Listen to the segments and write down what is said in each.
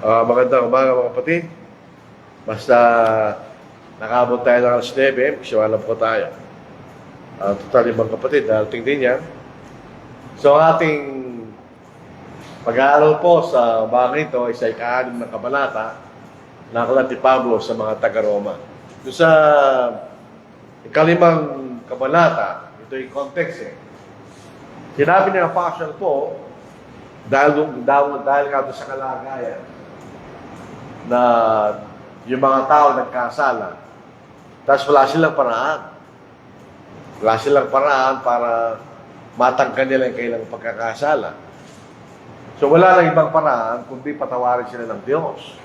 Magandang umaga mga kapatid. Basta nakabot tayo ng alas 9, magsiwalam po tayo. Total ibang kapatid, darating din yan. So ang ating pag-aaral po sa umaga ito ay sa ika-6 ng kabanata na aklat ni Pablo sa mga taga-Roma. Doon sa ika-5 kabanata, ito yung context eh. Sinabi ni Apostle po, dahil nga doon sa kalagayan na yung mga tao nagkasala, tapos wala silang paraan. Wala silang paraan para matangkan nila yung kailang pagkakasala. So wala lang ibang paraan kundi patawarin sila ng Diyos.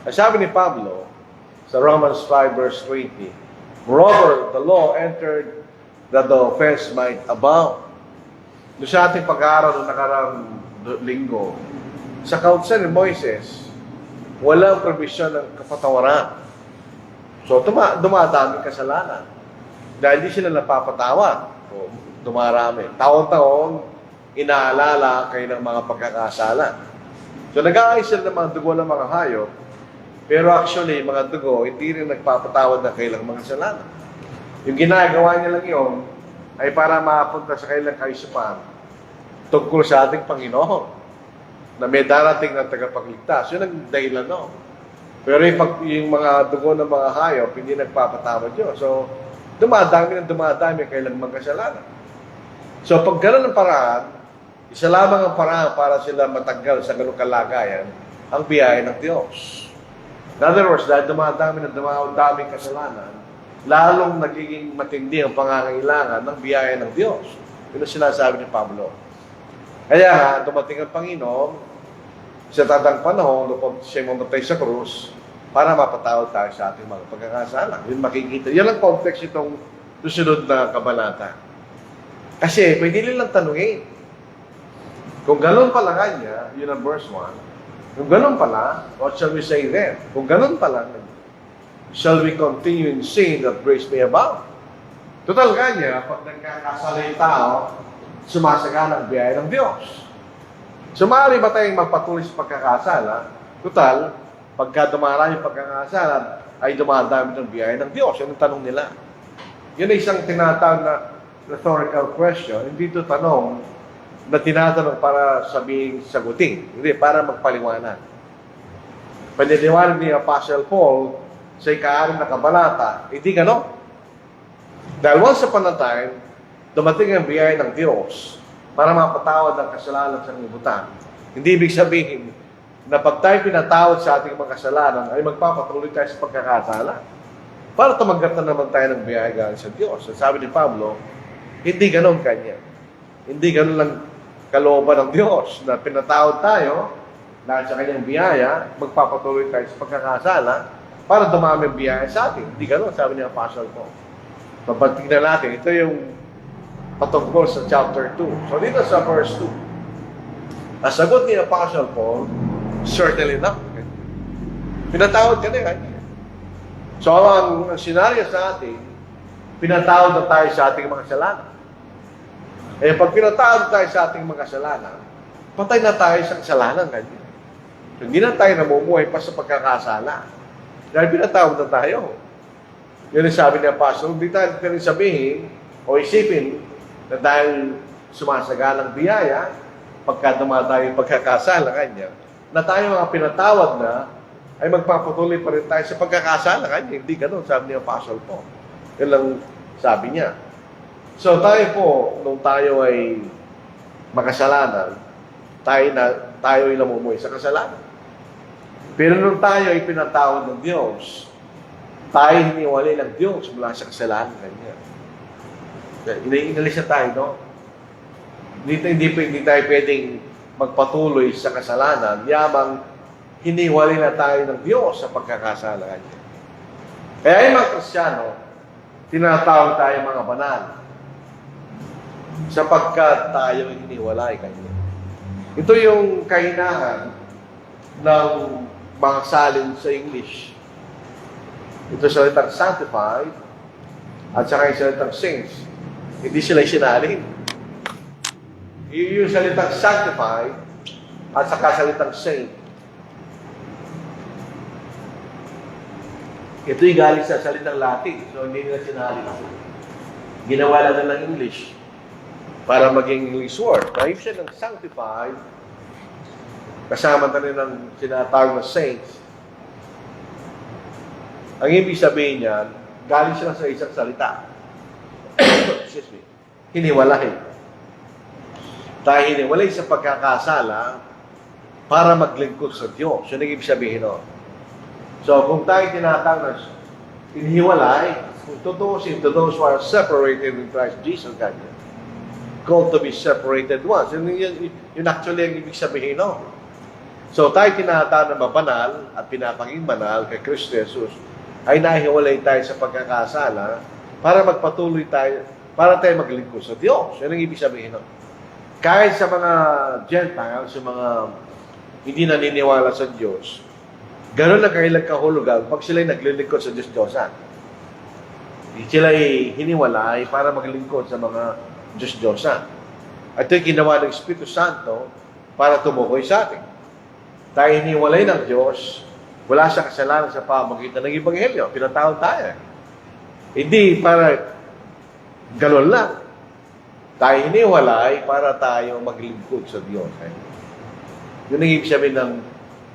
At sabi ni Pablo sa Romans 5 verse 20, "Moreover, the law entered that the offense might abound." Doon sa ating pag-aaral noong nakarang linggo, sa kautusan ni Moises, walang provision ng kapatawaran. So, dumadami kasalanan. Dahil di sila napapatawad. O, dumarami. Taon-taon, inaalala kayo ng mga pagkakasala. So, nag-aayos sila ng mga dugo ng mga hayop, pero actually, mga dugo, hindi rin nagpapatawad ng kailang mga kasalanan. Yung ginagawa niya lang yun, ay para mapunta sa kailang kaisupan tungkol sa ating Panginoon na may darating na tagapagligtas. Yun ang dahilan, no? Pero yung mga dugo ng mga hayop, hindi nagpapatawad yun. So, dumadami kailang magkasalanan. So, pag gano'n ang paraan, isa lamang ang paraan para sila matanggal sa ganung kalagayan, ang biyaya ng Diyos. In other words, dahil dumadaming kasalanan, lalong nagiging matindi ang pangangailangan ng biyaya ng Diyos. Yun ang sinasabi ni Pablo. Kaya nga, dumating ang Panginoon sa tatang panahon upang siya mamatay sa krus para mapatawad tayo sa ating mga pagkakasala. Yun makikita. Yan ang context itong susunod na kabanata. Kasi pwede nilang tanungin. Kung gano'n pala nga niya, yun ang verse 1, kung gano'n pala, what shall we say then? Kung gano'n pala, shall we continue in sin that grace may abound? Total nga niya, pag nagkakasala yung tao, sumasagana ang biyaya ng Diyos. So, maaari ba tayong magpatuloy sa pagkakasala? Total, pagka dumarami yung pagkakasala, ay dumadami ng biyaya ng Diyos. Yan ang tanong nila. Yan ay isang tinatawag na rhetorical question. Hindi ito tanong na tinatanong para sagutin. Hindi, para magpaliwanag. Paniniwanag ni Apostle Paul sa ika-6 na kabanata, hindi gano'n. Dahil once upon a time, dumating ang biyaya ng Diyos para mapatawad ang kasalanan sa libutan. Hindi ibig sabihin na pag tayo pinatawad sa ating mga kasalanan, ay magpapatuloy tayo sa pagkakasala. Para tumanggap na naman tayo ng biyaya galing sa Diyos. Sabi ni Pablo, hindi gano'n kanya. Hindi gano'n lang kalooban ng Diyos na pinatawad tayo dahil sa kanyang biyaya, magpapatuloy tayo sa pagkakasala para dumami ang biyaya sa atin. Hindi gano'n, sabi ni Apostle Paul. Mapatignan natin, ito yung patungkol sa chapter 2. So dito sa verse 2, ang sagot ni Apostle Paul, certainly not. Pinatawad ka na yan. So ang senaryo sa atin, pinatawad na tayo sa ating mga kasalanan. Eh pag pinatawad tayo sa ating mga kasalanan, patay na tayo sa kasalanan kanina. So, hindi na tayo namumuhay pa sa pagkakasala. Dahil pinatawad na tayo. Yun ang sabi ni Apostle, hindi tayo rin sabihin o isipin na dahil sumasagalang biyaya, pagka dumadayo yung pagkakasala kanya, na tayo mga pinatawad na, ay magpapatuloy pa rin tayo sa pagkakasala kanya. Hindi ganun, sabi ni Apostle Paul. Yun lang sabi niya. So tayo po, nung tayo ay makasalanan, tayo ay namumuhay sa kasalanan. Pero nung tayo ay pinatawad ng Diyos, tayo hiniwalay ng Diyos mula sa kasalanan kanya. Inalis na tayo, no? Hindi tayo pwedeng magpatuloy sa kasalanan, yamang hiniwalay na tayo ng Diyos sa pagkakasala kanya. Kaya yung mga Kristiyano, tinatawag tayo mga banal sapagkat tayo hiniwalay kanya. Ito yung kahinaan ng mga salin sa English. Ito salitang sanctified at saka yung salitang saints. Hindi sila isinalin. Yung salitang sanctified at saka salitang saint. Ito'y galing sa salitang Latin. So, hindi nila sinali. Ginawa lang ng English para maging English word. Na ibig siya ng sanctified, kasama na rin ng sinatawag na saints. Ang ibig sabihin niyan, galing siya sa isang salita. Excuse me. Hiniwalay. Tayo hiniwalay sa pagkakasala para maglingkod sa Diyos. Yun ang ibig sabihin nun. So, kung tayo tinatawag na hiniwalay, kung tutusin to those who are separated in Christ Jesus, ganyan. Called to be separated ones. Yun actually ang ibig sabihin nun. So, tayo tinatawag na mabanal at pinapaging banal kay Kristo Jesus ay nahiwalay tayo sa pagkakasala para magpatuloy tayo, para tayo maglingkod sa Diyos. Yan ang ibig sabihin nun. Kahit sa mga Gentiles, sa mga hindi naniniwala sa Diyos, gano'n na kailang kahulugan pag sila'y naglilingkod sa Diyos-Diyosan. Sila'y hiniwalay para maglingkod sa mga Diyos-Diyosan. At ito'y ginawa ng Espiritu Santo para tumukoy sa atin. Tayo hiniwalay ng Diyos, wala sa kasalanan sa pamagitan ng Ebanghelyo. Pinatawag tayo. Hindi para galon lang. Tayo hiniwalay para tayo maglingkod sa Diyos. Yun ang ibig sabihin ng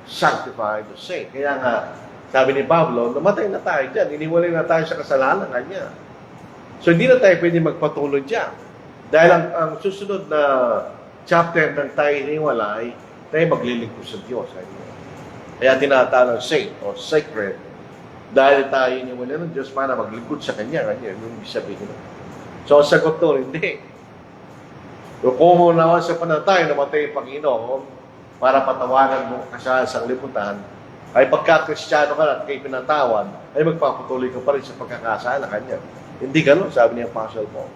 sanctified to saint. Kaya nga, sabi ni Pablo, namatay na tayo dyan. Hiniwalay na tayo sa kasalanan kanya. So, hindi na tayo pwede magpatuloy dyan. Dahil ang susunod na chapter ng tayo hiniwalay, tayo maglilingkod sa Diyos. Kaya tinatawag saint o sacred dahil tayo hiniwalay ng Diyos para maglingkod sa Kanya. Yung ibig sabihin. So, ang sagot to, hindi. Kung naman sa panatay, namatay ang Panginoon para patawanan mo kasalanan sa liputan, ay pagka-Kristiyano ka at kayo pinatawad, ay magpapatuloy ka pa rin sa pagkakasala Kanya. Hindi ganun, sabi ni Apostle Paul.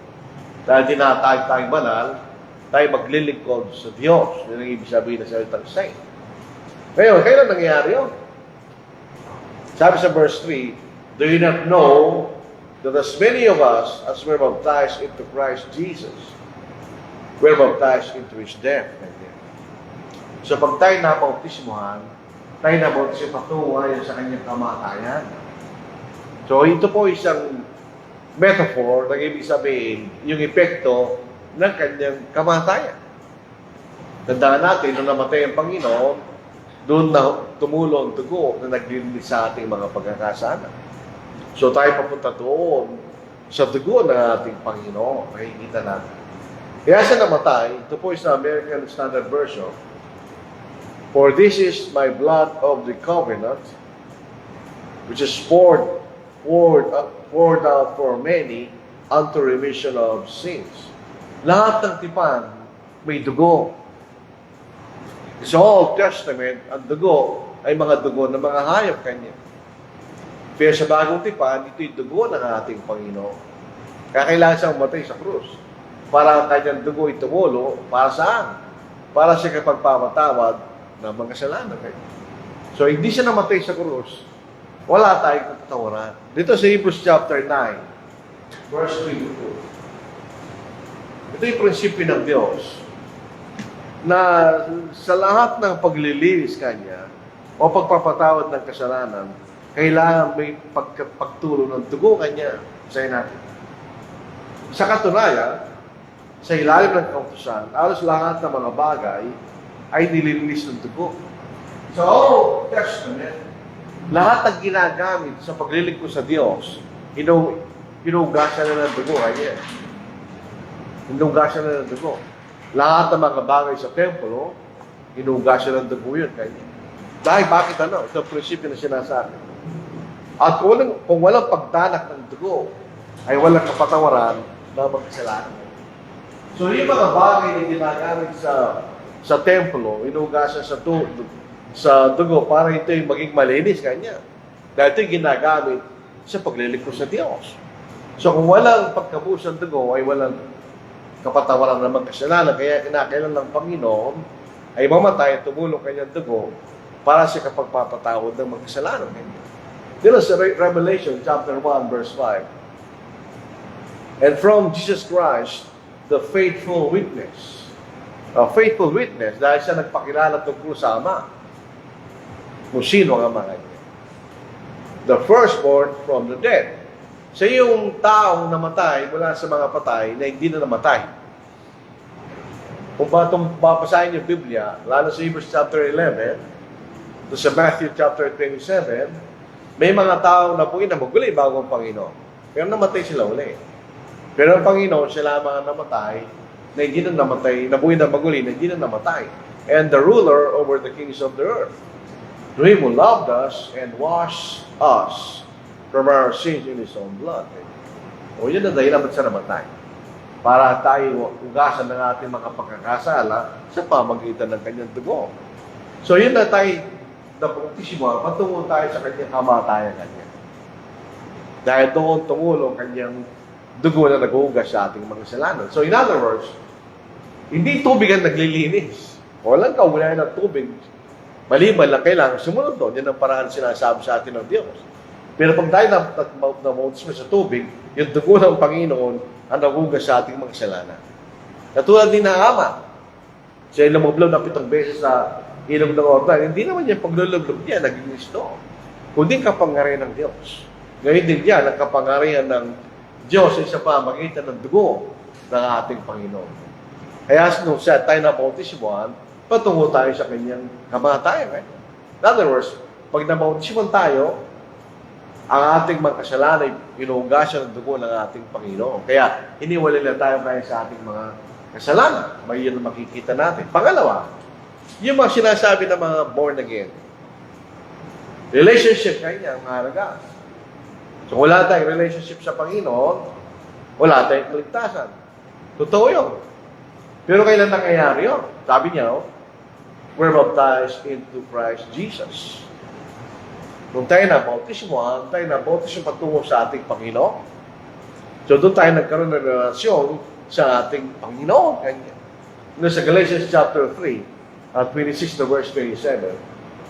Dahil tinatawag tayong banal, tayo maglilingkod sa Diyos. Yun ang ibig sabihin na salitang saint. Ngayon, kailan nangyayari yun? Sabi sa verse 3, do you not know that as many of us as were baptized into Christ Jesus, were baptized into His death? So pag tayo nabautismuhan, tayo nabautismuhan patungo ayon sa Kanyang kamatayan. So ito po isang metaphor na ibig sabihin yung epekto ng Kanyang kamatayan. Tandaan natin, nung namatay ang Panginoon, doon na tumulong dugo na naglilinis sa ating mga pagkakasala. So tayo papunta doon sa dugo ng ating Panginoon. Makikita natin. Kaya siya namatay, ito po sa American Standard Version, for this is my blood of the covenant, which is poured out for many unto remission of sins. Lahat ng tipan may dugo. Sa Old Testament, ang dugo ay mga dugo ng mga hayop Kanya. Pero sa bagong tipan, ito'y dugo ng ating Panginoon. Kaya kailangan siyang matay sa krus. Para ang Kanyang dugo ay tumulo, para saan? Para siya kapagpamatawad ng mga kasalanan Kanya. So, hindi siya namatay sa krus, wala tayong katatawaran. Dito sa Hebrews chapter 9, verse 3 to 2. Ito yung prinsipyo ng Diyos na sa lahat ng paglilinis Kanya o pagpapatawad ng kasalanan, kailangan may pagtulo ng dugo Kanya sa natin. Sa katunayan, sa ilalim ng kautusan, alos lahat ng mga bagay ay nililinis ng dugo. Sa Old Testament, lahat ng ginagamit sa paglilingkod sa Diyos, hinugasan na ng dugo Kanya. Hinugasan na ng dugo. Lahat ng mga bagay sa templo, hinugasan ng dugo yun Kanya. Dahil bakit ano? Ito ang prinsipyo na sinasabi. At kung walang pagdanak ng dugo, ay walang kapatawaran na magkasalanan. So yung mga bagay na ginagamit sa templo, hinugasan sa dugo para ito yung maging malinis Kanya. Dahil ito yung ginagamit sa paglilingkod sa Diyos. So kung walang pagkabuhos ng dugo, ay walang kapatawaran ng magkasalanan. Kaya kinakailan ng Panginoon ay mamatay at tumulong Kanyang dugo para sa kapagpapatawad ng magkasalanan. Dito sa Revelation chapter 1 verse 5. And from Jesus Christ, the faithful witness. Faithful witness dahil siya nagpakilala tungkol sa Ama. Kung sino ang Ama Kanya. the firstborn from the dead. Siya yung taong namatay mula sa mga patay na hindi na namatay. Kung babasahin yung Biblia, lalo sa Hebrews chapter 11, to sa Matthew chapter 27, may mga taong nabuhay na maguli bago ang Panginoon. Pero namatay sila uli. Pero ang Panginoon, siya lamang ang namatay, na hindi na namatay, nabuhay na maguli, na hindi na namatay. And the ruler over the kings of the earth. To Him who loved us and washed us from our sins in His own blood. O yun na dahilan ba't siya namatay. Para tayo ugasan ng ating mga pagkakasala sa pamagitan ng kanyang dugo. So yun na tayo napagtisimo, patungo tayo sa kanyang kamatayan kanya. Dahil doon tumulong kanyang dugo na nag-uugas sa ating mga kasalanan. So in other words, hindi tubig ang naglilinis. Walang kaugnayan ng tubig. Maliban lang kailangan sumunod doon. Yan ang paraan sinasabi sa atin ng Diyos. Pero pag tayo na-bautismo sa tubig, yung dugo ng Panginoon ang nag-uugas sa ating mga kasalanan. Katulad din ng Ama. Siya yung lumublob na 7 beses sa ilog ng Jordan. Hindi naman yung paglulublob niya, naging isto. Kundi kapangyarihan ng Diyos. Ngayon din yan, ang kapangyarihan ng Diyos ay sa pamagitan ng dugo ng ating Panginoon. Kaya nung siya tayo na bautismoan, patungo tayo sa kanyang kamatayan. Right? In other words, pag nabautismoan tayo, ang ating mga kasalanan ay inuugasan ng dugo ng ating Panginoon. Kaya, iniwalay na tayo kaya sa ating mga kasalanan. May yun makikita natin. Pangalawa, yung mga sinasabi ng mga born again. Relationship kanya ang mahalaga. So, wala tayong relationship sa Panginoon, wala tayong kaligtasan. Totoo yun. Pero kailan nangyayari yun? Sabi niya, we're baptized into Christ Jesus. Nung tayo na bautismoan, tayo na bautismo patungo sa ating Panginoon. So doon tayo nagkaroon ng relasyon sa ating Panginoon. Kanya. Sa Galatians chapter 3, 26 to verse 27,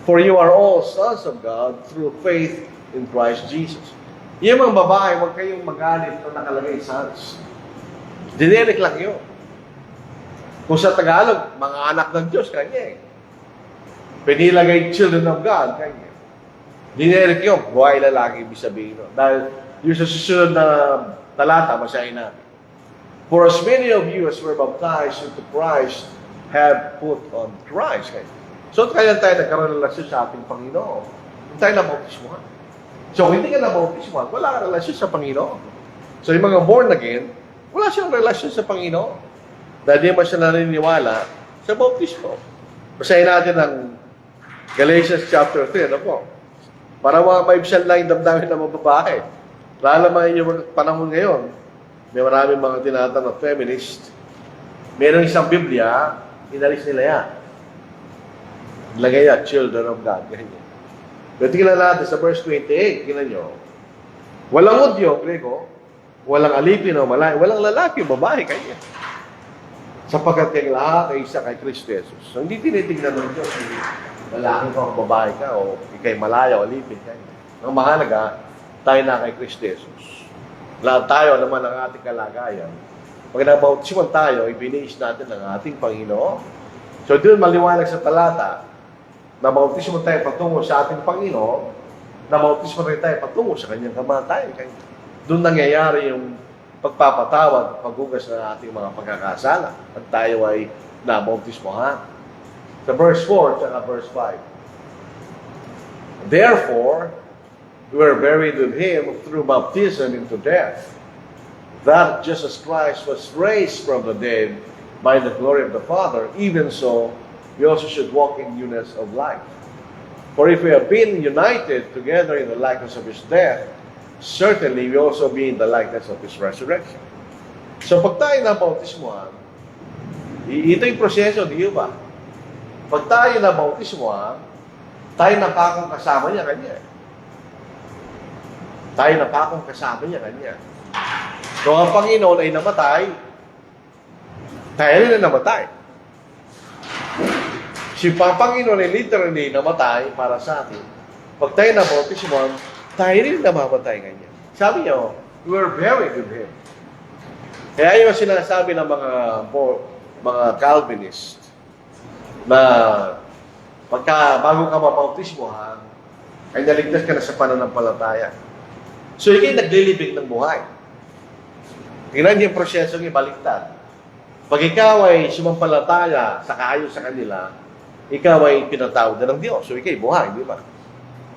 for you are all sons of God through faith in Christ Jesus. Yung mga babae, huwag kayong magalit kung nakalagay sons. Generic lang yun. Kung sa Tagalog, mga anak ng Diyos, kanya eh. Pinilagay children of God, kanya. Generic yun, buhay lalaki, ibig sabihin nun. Dahil yung sa susunod na talata, masahin natin. For as many of you as were baptized into Christ have put on Christ. So, kaya tayo nagkaroon ng relasyon sa ating Panginoon. Kung tayo nabautismohan. So, kung hindi ka nabautismohan, wala ka relasyon sa Panginoon. So, yung mga born again, wala siyang relasyon sa Panginoon. Dahil di man siya naniniwala sa bautismo. Basahin natin ang Galatians chapter 3, ano po? Para maibsan lang yung damdamin ng mga babae. Lalo mga yung panahon ngayon, may maraming mga tinatanong feminist. Meron isang Biblia, inalis nila yan. Lagay yan, children of God. Ganyan. Pero tingnan natin sa verse 28, tingnan nyo. Walang udyo, Grego, walang alipin o malay, walang lalaki o babae, kanya. Sapagkat kayong lahat ay isa kay Kristo Jesus. So, hindi tinitignan ng Diyos, hindi lalaki ka o babae ka o ikay malaya o alipin ka. Ang mahalaga, tayo na kay Kristo Jesus. Lahat tayo naman ang ating kalagayan. Pag nabautisman tayo, ibiniis natin ang ating Panginoon. So doon maliwanag sa talata, nabautisman tayo patungo sa ating Panginoon, nabautisman rin tayo patungo sa kanyang kamatayan. Doon nangyayari yung pagpapatawad, paghugas ng ating mga pagkakasala. At tayo ay nabautismohan. Sa verse 4 at verse 5. Therefore, we were buried with Him through baptism into death, that just as Christ was raised from the dead by the glory of the Father, even so, we also should walk in newness of life. For if we have been united together in the likeness of His death, certainly we also be in the likeness of His resurrection. So pag tayo nabautismohan, ito yung proseso, di ba? Pag tayo nabautismohan, tayo napakong kasama niya kanya. Tayo napakong kasama niya kanya. So ang Panginoon ay namatay, tayo rin na namatay. Si Panginoon ay literally namatay para sa atin. Pag tayo nabautismohan, tayo rin namamatay kanya. Sabi niya, we were buried with Him. Kaya yung sinasabi ng mga Calvinist, na bago ka mabautismohan, ay naligtas ka na sa pananampalataya. So, ikay naglilibing ng buhay. Tingnan niyo yung prosesong ibaliktad. Pag ikaw ay sumampalataya sa kaayos sa kanila, ikaw ay pinatawad na ng Diyos. So, ikay buhay, di ba?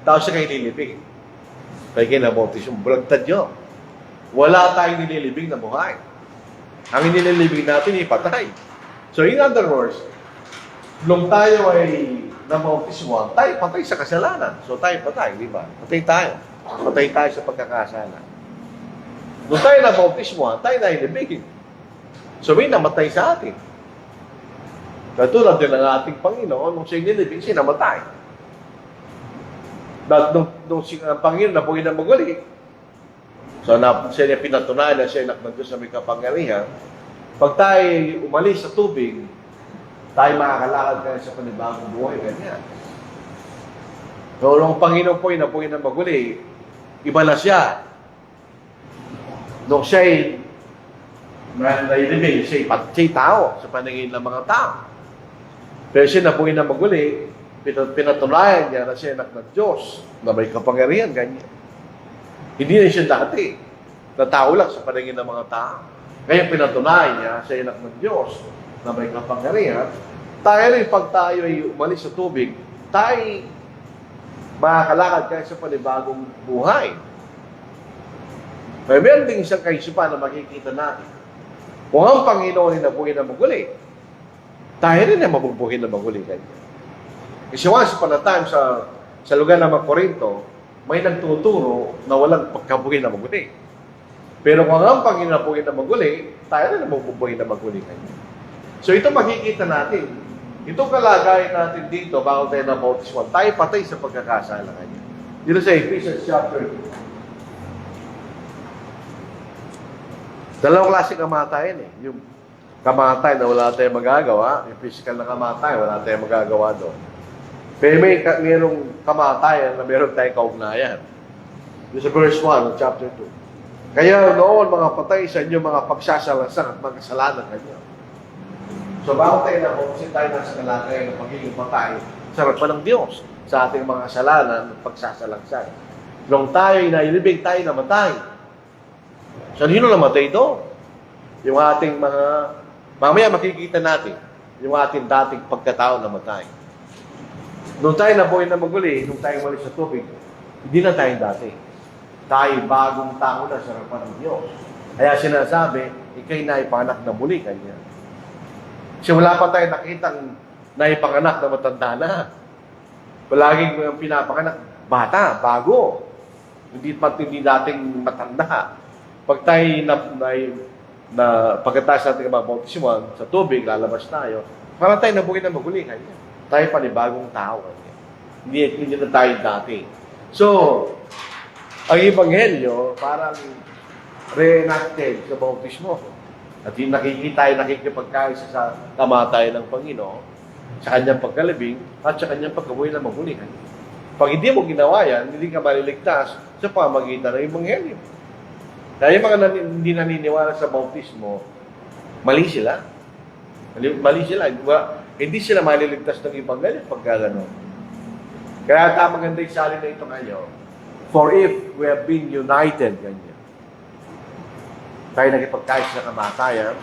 Tapos siya kayo lilibing. Kaya kayo nabautisyon, bulagtad nyo. Wala tayong nililibing na buhay. Ang nililibing natin ay patay. So, in other words, nung tayo ay nabautisyon, tayo patay sa kasalanan. So, tayo patay, di ba? Patay tayo. Patay tayo sa pagkakasala. Nung tayo nabautismo, tayo na inibigin. So may namatay sa atin. Katulad din ng ating Panginoon, nung siya inilibing, siya namatay. Nung ang Panginoon na buhay na maguli, so siya niya pinatunayan na siya anak ng Diyos na may kapangyarihan, pag tayo umalis sa tubig, tayo makakalakad kayo sa panibagong buhay, ganyan. So nung Panginoon po na buhay na maguli, iba na siya. Nung siya'y nailibing, siya'y tao sa paningin ng mga tao. Pero siya na buhay na maguli, pinatunayan niya na siya anak ng Diyos, na may kapangyarihan, ganyan. Hindi na siya dati, na tao lang sa paningin ng mga tao. Ngayon pinatunayan niya, siya anak ng Diyos, na may kapangyarihan. Tayo rin, pag tayo ay umalis sa tubig, tayo makakalakad kayo sa panibagong buhay. May meron din isang kaisipan na makikita natin. Kung ang Panginoon ay nabuhay na maguli, tayo rin ay mabubuhay na maguli kanya. Kasi once upon a time sa lugar ng Corinto, may nagtuturo na walang pagkabuhay na maguli. Pero kung ang Panginoon nabuhay na maguli, tayo rin ay mabubuhay na maguli kanya. So ito makikita natin. Itong kalagayan natin dito, bago tayo na bautismo, tayo patay sa pagkakasala kanya. Dito sa Ephesians chapter 2. Dalawang klaseng kamatayan eh. Yung kamatayan na wala tayong magagawa, yung physical na kamatayan, wala tayong magagawa doon. Pero mayroong kamatayan na meron tayong kaugnayan. Yung sa verse 1 ng chapter 2. Kaya noon mga patay sa inyo, mga pagsasalasan at mga kasalanan kanyo. So bago tayo na kung tayo nasa kalagayan ng pagiging patay sa harapan ng Diyos sa ating mga kasalanan at pagsasalagsan. Nung tayo ay nailibing, tayo namatay. So sino namatay doon? Yung ating mga, mamaya makikita natin, yung ating dating pagkatao namatay. Nung tayo nabuhay na maguli, nung tayo umalis sa tubig, hindi na tayo dati. Tayo bagong tao na sa harapan ng Diyos. Kaya sinasabi, ikay na ipanganak na muli kanya. Kasi wala pa tayo nakitang naipanganak na matanda na. Palaging pinapanganak, bata, bago. Hindi dating matanda. Pag tayo pagkatapos natin mabautismo sa tubig, lalabas tayo, parang tayo nabuhay na maguli kanya. Tayo panibagong tao kanya. Hindi na tayo dati. So, ang Ebanghelyo, parang reenacted sa bautismo. At yung nakikipagkaisa sa kamatayan ng Panginoon, sa kanyang pagkalibing, at sa kanyang pagkabuhay na maguli. Pag hindi mo ginawa yan, hindi ka maliligtas sa pamagitan ng Ebanghelyo. Dahil yung mga hindi naniniwala sa bautismo, mali sila. Mali sila. Hindi sila maliligtas ng Ebanghelyo pagka gano'n. Kaya maganda yung salin na ito ngayon. For if we have been united, ganyan. Tayo nagipagkais sa kamatayan,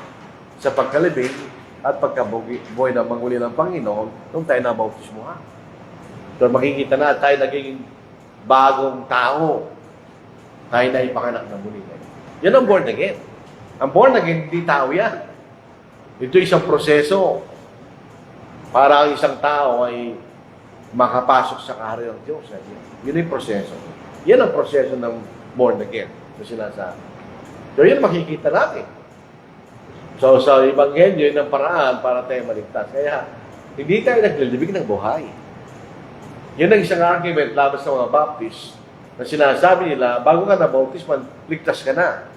sa pagkalibing, at pagkabuhay na manguli ng Panginoon, nung tayo nabautismuhan. So makikita na tayo naging bagong tao. Tayo na ipanganak na muli. Yan ang born again. Ang born again, hindi tao yan. Ito isang proseso para ang isang tao ay makapasok sa kaharian ng Diyos. Yun yung proseso. Yan ang proseso ng born again. Ito sinasabi. So yun makikita natin. So sa Ebanghelyo, yun ang paraan para tayo maligtas. Kaya hindi tayo naglilibing ng buhay. Yun ang isang argument laban sa mga Baptist na sinasabi nila, bago ka na bautisman, ligtas ka na.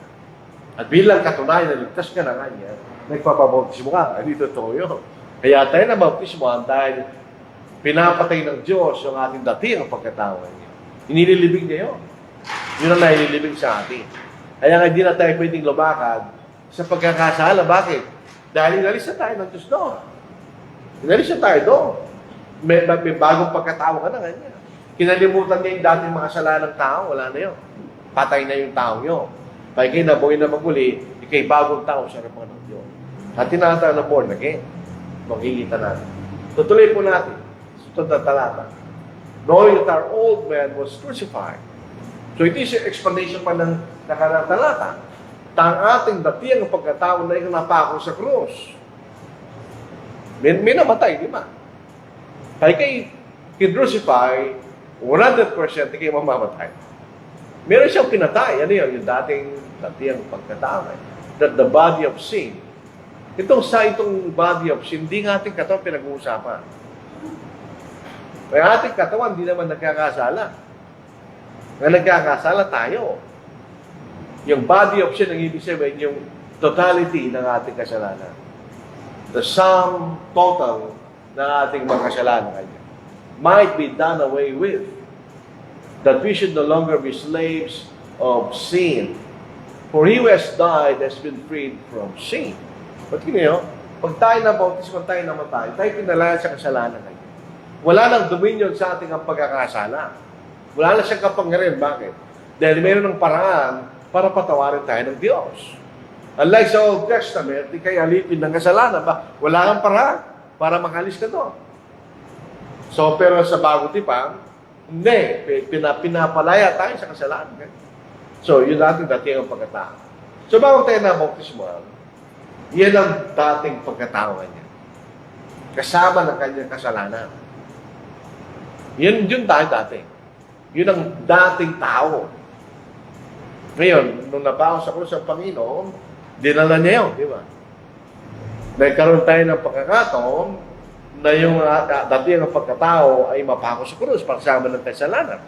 At bilang katunayan na ligtas ka na kanya, nagpapabautismo ka. Hindi totoo yun. Kaya tayo na bautismoan dahil pinapatay ng Diyos yung ating dating pagkatao niya. Inililibing niya yun. Yun ang naililibing sa atin. Kaya nga hindi na tayo pwedeng lumakad sa pagkakasala. Bakit? Dahil inalis na tayo ng Diyos doon. Inalis na tayo doon. May bagong pagkatao ka na ganyan. Kinalimutan niya yung dating mga kasalanan ng tao, wala na yun. Patay na yung tao nyo. Kaya kayo nabuhay na maguli, ikay bagong tao sa harapan ng Diyos. At tinatawag na born again. Makikita natin. Tutuloy po natin. Ito na talata. Knowing that our old man was crucified. So it is yung explanation pa ng nakarang talata. Ang ating datiang pagkatao na yung napako sa krus. May namatay, di ba? Kaya kayo crucify, 100% kayo mamamatay. Meron siyang pinatay. Ano yun? Yung dating pagkatao. That the body of sin. Itong body of sin, hindi nga ating katawan pinag-uusapan. May ating katawan, hindi naman nagkakasala. Nga nagkakasala tayo. Yung body of sin, ang ibig sabihin, yung totality ng ating kasalanan. The sum total ng ating mga kasalanan might be done away with. That we should no longer be slaves of sin. For he who has died has been freed from sin. Ba't kinyo? Pag tayo na-bautismo, tayo namatay, tayo pinalayan sa kasalanan ngayon. Wala nang dominion sa ating ang pagkakasala. Wala na siyang kapangyarihan. Bakit? Dahil mayroon ng paraan para patawarin tayo ng Diyos. Unlike sa Old Testament, di kayo alipin ng kasalanan. Wala kang paraan para makalis ka doon. So, pero sa Bagong Tipan, hindi. Pinapalaya tayo sa kasalanan. So, yun natin dating ang pagkatao. So, bago tayo na-bautismo, yan ang dating pagkatao niya. Kasama ng kanyang kasalanan. Yun tayo dati. Yun ang dating tao. Ngayon, nung nabawas ako sa Panginoon, dinala niya yun, di ba? Nagkaroon tayo ng pagkakataon na yung dating ang pagkatao ay mapako sa krus para kasama ng kasalanan.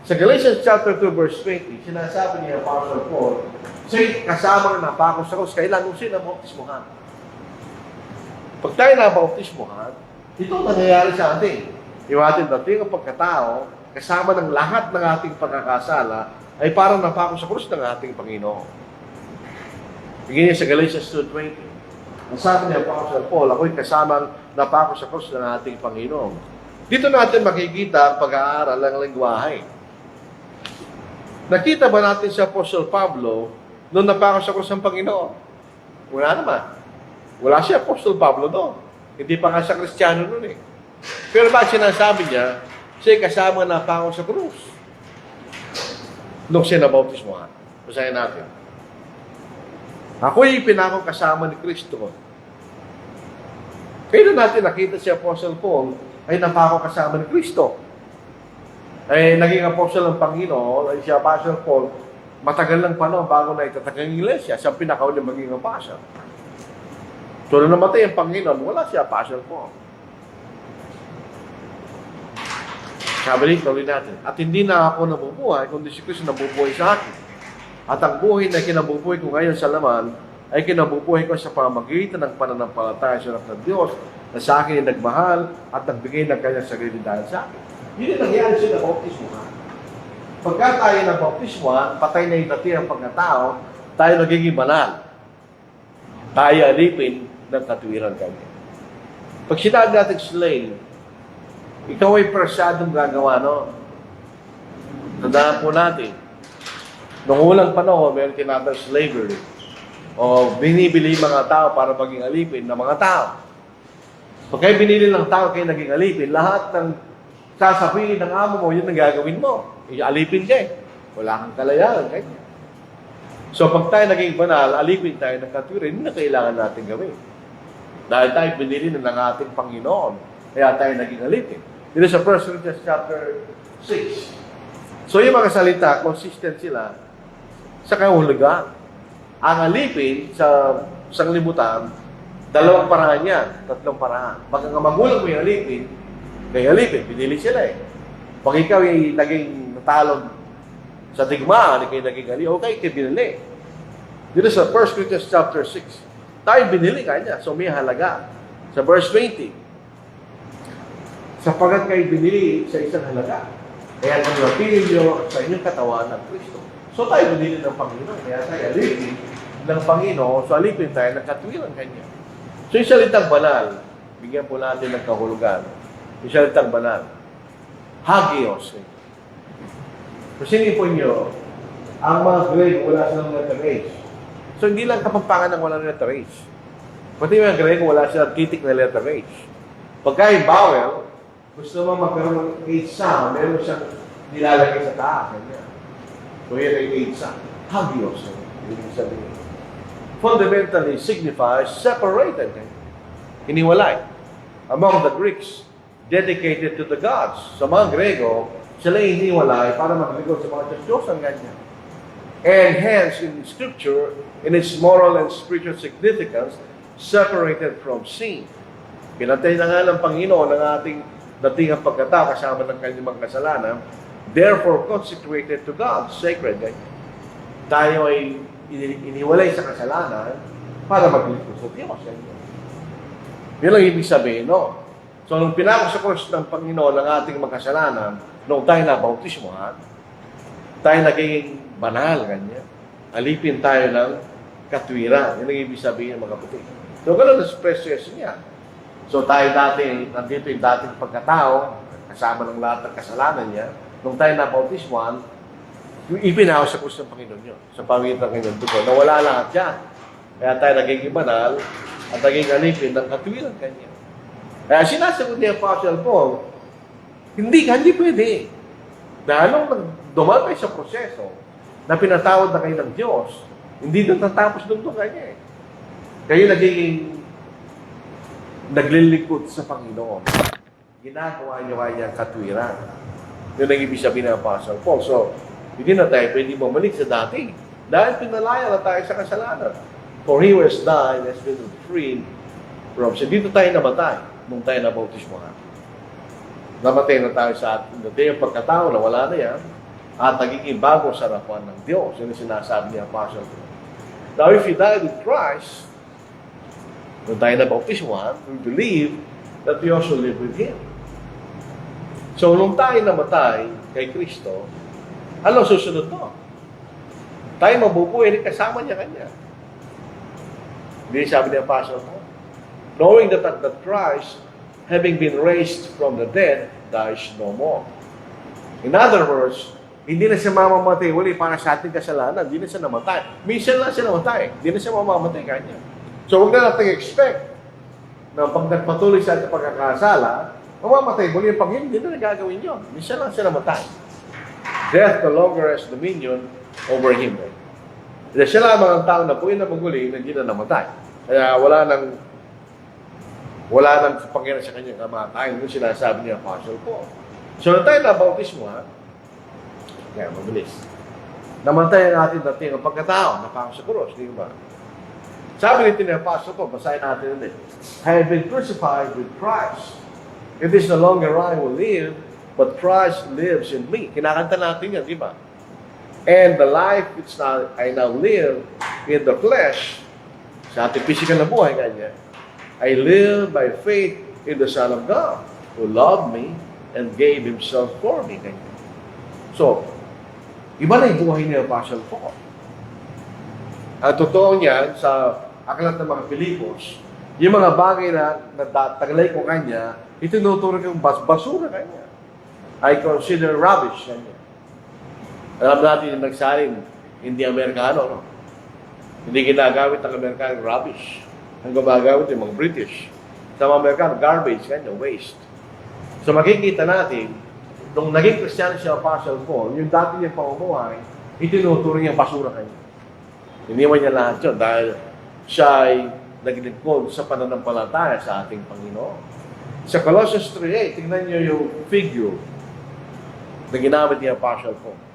Sa Galatians chapter 2 verse 20, sinasabi niya Apostle Paul, say, kasama na napako sa krus, kailan nung sinabautismohan. Pag tayo nabautismohan, ito nangyayari sa atin. Yung ating dating ang pagkatao, kasama ng lahat ng ating pagkakasala, ay parang napako sa krus ng ating Panginoon. Bigyan niya sa Galatians 2:20. Ang sabi niya Apostle Paul, ako'y kasamang napako sa krus ng ating Panginoon. Dito natin makikita ang pag-aaral ng lengguwahe. Nakita ba natin si Apostle Pablo nung napako sa krus ng Panginoon? Wala naman. Wala si Apostle Pablo doon. Hindi pa nga siya Kristiyano noon eh. Pero bakit sinasabi niya, siya'y kasama napako sa krus nung siya nabautismohan? Basahin natin. Ako'y pinakong kasama ni Kristo. Kailan natin nakita si Apostle Paul ay napako kasama ni Kristo? Ay naging apostle ng Panginoon, ay si Apostle Paul, matagal ng panahon bago na itatag ang iglesia, siya pinakauli maging apostle. So nung namatay ang Panginoon, wala si Apostle Paul. Sabi rin, tuloy natin, at hindi na ako nabubuhay, kundi si Kristo nabubuhay sa akin. At ang buhay na kinabubuhay ko ngayon sa laman, ay kinabubuhay ko sa pamamagitan ng pananampalataya sa anak ng Diyos, na sa akin ay nagmahal at nagbigay ng kanyang sarili dahil sa akin. Yun yung nangyari siya na bautismohan. Pagka tayo na bautismohan, patay na yung dati ang pagkatao, tayo nagiging banal. Tayo alipin ng katuwiran kanya. Pag sinabi natin slave, ikaw ay prasyadong gagawa, no? Tandaan po natin, noong unang panahon, meron tinatawag slavery. O binibili mga tao para maging alipin ng mga tao. Pag kayo binili ng tao, kayo naging alipin, lahat ng sasabihin ng amo mo, yun ang gagawin mo. Alipin ka eh. Wala kang kalayaan. So pag tayo naging banal, alipin tayo ng katuwiran, yun na kailangan natin gawin. Dahil tayo binili ng ating Panginoon, kaya tayo naging alipin. Dito sa 1 Corinthians chapter 6. So yung mga salita, consistent sila sa kahulugan. Ang alipin sa sanglibutan, dalawang paraan yan, tatlong paraan. Pag ang magulang mo yung alipin, kaya alipin, pinili sila eh. Pag ikaw ay naging natalog sa digmaan, kayo naging alipin, okay, kayo binili. Dito sa 1 Corinthians chapter 6, tayo binili kanya, so may halaga. Sa verse 20, sapagat kayo binili sa isang halaga, kaya kung napili nyo sa inyong katawan ng Kristo. So tayo binili ng Panginoon, kaya tayo alipin ng Panginoon, so alipin tayo ng katuwiran kanya. So yung salitang banal, bigyan po natin ng kahulugan. Yung salitang banal, hagios. Kasi po nyo, ang mga Grego wala silang letter H. So hindi lang Kapampangan ang walang letter H. Pati yung mga Grego wala silang titik na letter H. Pagka yung vowel, gusto mo magkaroon ng H sound, meron siyang nilalagay sa taas. Ganyan. So yan ay H sound. Hagios. Ibig sabihin. Fundamentally signifies separated. Hiniwalay. Among the Greeks, dedicated to the gods. Sa mga Grego, sila hiniwalay para maglingkod sa mga Diyos ang ganyan. And hence, in Scripture, in its moral and spiritual significance, separated from sin. Pinatay na nga ng Panginoon ang ating datingang pagkatao kasama ng kanyang mga kasalanan, therefore consecrated to God, sacred. Tayo ay iniwalay sa kasalanan para maglingkod sa Diyos. Yun lang ibig sabihin, no? So, nung pinako sa cross ng Panginoon ang ating mga kasalanan, nung tayo na bautismohan, tayo naging banal, ganyan. Alipin tayo ng katwiran. Yun ang ibig sabihin, mga kapatid. So, ganun ang proseso niya. So, tayo dati, nandito yung dating pagkatao, kasama ng lahat ng kasalanan niya. Nung tayo na bautismohan, ipinawa sa krus ng Panginoon yun. Sa pamitan ng Panginoon dugo. Nawala lahat dyan. Kaya tayo naging banal at naging alipin ng katwiran kanya. Kaya sinasagot ni Apostle Paul, hindi pwede. Dahil nung dumaan kayo sa proseso na pinatawad na kayo ng Diyos, hindi natatapos doon kanya eh. Kayo naging naglilingkod sa Panginoon. Ginagawa niyo kanyang katwiran. Yun ang ibig sabihin ng Apostle Paul. So, hindi na tayo pwede bumalik sa dati. Dahil pinalaya na tayo sa kasalanan. For he was died has been freed from sin. Dito tayo namatay nung tayo nabautismohan. Namatay na tayo sa ating dati ang pagkatao na wala na yan at nagiging bago sa harapan ng Diyos. Yun ang sinasabi ni Apostle Paul. Now, if you die with Christ, nung tayo nabautismohan, we believe that we also live with Him. So, nung tayo namatay kay Kristo, ano susunod to? Tayo mabubuhay kasama niya kanya. Hindi sabi ni Apostle Paul, knowing that Christ, having been raised from the dead, dies no more. In other words, hindi na siya mamamatay uli para sa ating kasalanan. Hindi na siya namatay. Minsan lang siya namatay. Hindi na siya mamamatay kanya. So, huwag na natin expect na pag nagpatuloy sa ating pagkakasala, mamamatay muli ang Panginoon. Hindi na nagagawin yun. Minsan lang siya namatay. Death no longer has dominion over him. Dahil siya lamang ang tao na buhay na maguli na hindi na namatay. Kaya wala nang Panginoon sa kanyang kamatayan. Yung sinasabi niya Apostle Paul. So, na tayo na bautismo, ha? Kaya mabilis. Namatay ang ating dating ang pagkatao, napako sa krus, di ba? Sabi nito ni Apostle Paul, basahin natin ulit. I have been crucified with Christ. It is no longer I who live, but Christ lives in me. Kinakanta natin yan, di ba? And the life which I now live in the flesh, sa ating physical na buhay, kanya, I live by faith in the Son of God, who loved me and gave Himself for me. Kanya. So, iba na yung buhay ni Apostle Paul. Ang totoo niyan, sa aklat ng mga Pilipos, yung mga bagay na taglay ko kanya, itinuturo yung basura kanya. I consider rubbish kanya. Alam natin yung nagsaling, hindi Amerikano, no? Hindi ginagamit ng Amerikano rubbish. Ang gumagamit yung mga British. Sa mga Amerikano, garbage kanya, waste. So makikita natin, nung naging Kristiyano siya Apostle Paul, yung dati niyang pamumuhay, itinuturo niyang basura kanya. Iniwan niya lahat yun dahil siya ay naglingkod sa pananampalataya sa ating Panginoon. Sa Colossians 3:8, tingnan niyo yung figure na ginamit ni Apostle Paul.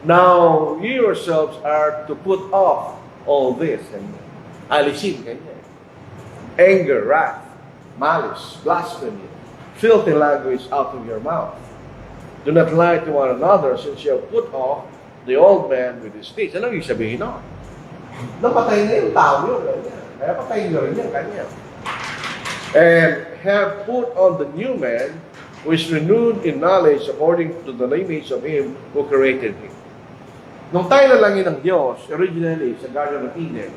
Now, you yourselves are to put off all this. Alisin, ganyan. Anger, wrath, malice, blasphemy, filthy language out of your mouth. Do not lie to one another since you have put off the old man with his deeds. Ano yung sabihin nun? Napatay na yung tao yun. Kaya patayin na rin yan, kanya. And have put on the new man who is renewed in knowledge according to the image of Him who created him. Nung tayo nalangin ng Diyos, originally sa Garden of Eden,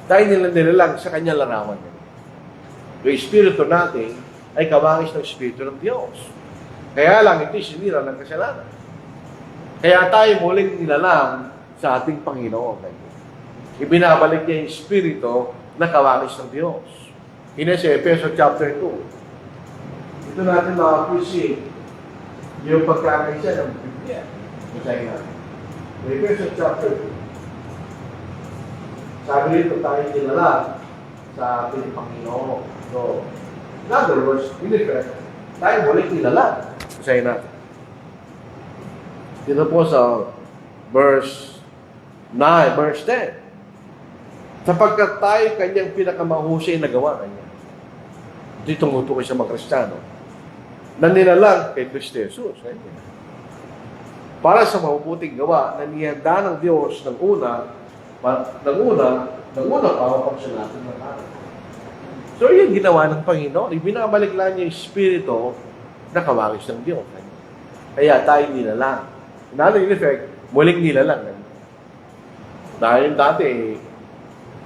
tayo nilalang sa Kanyang larawan. Yung Espiritu natin ay kawangis ng Espiritu ng Diyos. Kaya lang ito sinira ng kasalanan. Kaya tayo muling nilalang sa ating Panginoon. Ibinabalik niya yung Espiritu na kawalis ng Diyos. Ina sa Efeso chapter 2. Ito natin ma-appreciate yung pagkakaisa ng Biblia. Basahin natin. Efeso chapter 2. Sabi nito tayo nilalang sa ating Panginoon. So, in other words, in effect, tayo muling nilalang. Basahin natin. Dito po sa verse 9, verse 10. Sapagkat tayo kanyang pinakamahusay na gawa kanya. Dito tumutukoy sa mga Kristiyano. Na nilalang kay Kristo Jesus. Para sa mabubuting gawa na nihanda ng Diyos ng una pa mapagsunatan ng tao. So, yun ginawa ng Panginoon. Ibinabalik lang niya yung Espiritu na kawalis ng Diyos. Kaya tayo nilalang. In effect, muling nilalang. Dahil dati,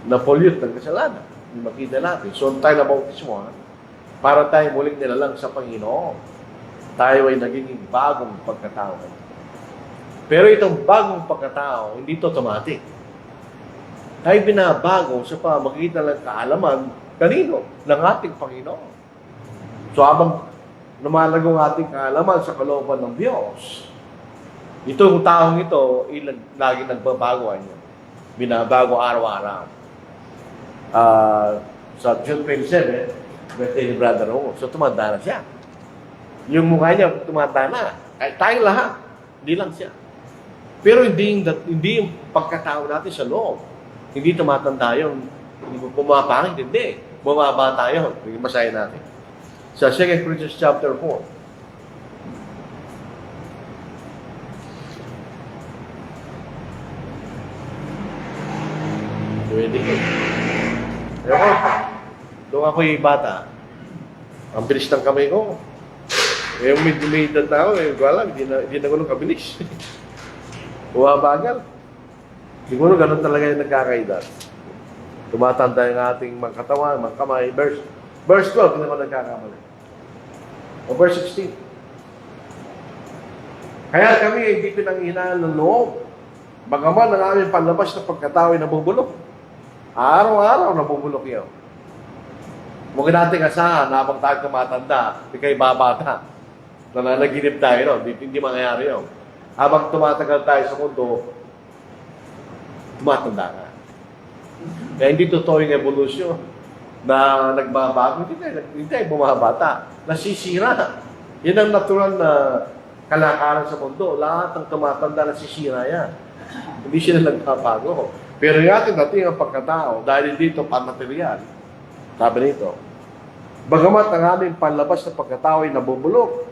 na-pollute ng kasalanan. Hindi makita natin. So, tayo na bautismo, para tayo muling nilalang sa Panginoon. Tayo ay naging bagong pagkatao. Pero itong bagong pagkatao, hindi ito automatic. Tayo binabago sa pamagitan ng kaalaman kanino? Ng ating Panginoon. So, habang lumalagong ating kaalaman sa kalooban ng Diyos, itong taong ito, lagi nagbabago niya. Binabago araw-araw. Sa June 27, birthday ni Brother Romo. So, tumanda na siya. Yung mukha niya, tumanda na. Kahit tayong lahat, hindi lang siya. Pero hindi yung pagkatao natin sa loob. Hindi tumatanda yun. Hindi pumapangit, hindi. Bumaba tayo. Masahin natin. Sa 2 Corinthians chapter 4. Pwede ko. Ewan ko. Doon ako'y bata. Ang bilis ng kamay ko. Yung may edad na ako, wala, hindi na ko kabilis. Bumabagal. Siguro ganun talaga yung nagkakaedad. Tumatanda yung ating mga katawan, mga kamay. Verse 12, hindi naman nagkakamali. O verse 16. Kaya kami hindi pinanghinaan ng loob. Bagaman ang aming panlabas na pagkatao ay nabubulok. Araw-araw nabubulok yun. Huwag natin asahan na habang tayo tumatanda, hindi kayo babata. Nananaginip tayo, no? Hindi mangyayari yun. Habang tumatagal tayo sa mundo, tumatanda ka. Kaya hindi totoo yung evolution na nagbabago. Hindi tayo bumabata. Nasisira. Yan ang natural na kalakaran sa mundo. Lahat ng tumatanda nasisira yan. Hindi sila nagbabago. Pero yung ating ang pagkatao, dahil dito panmaterial, sabi nito, bagamat ang aming panlabas na pagkatao ay nabubulok,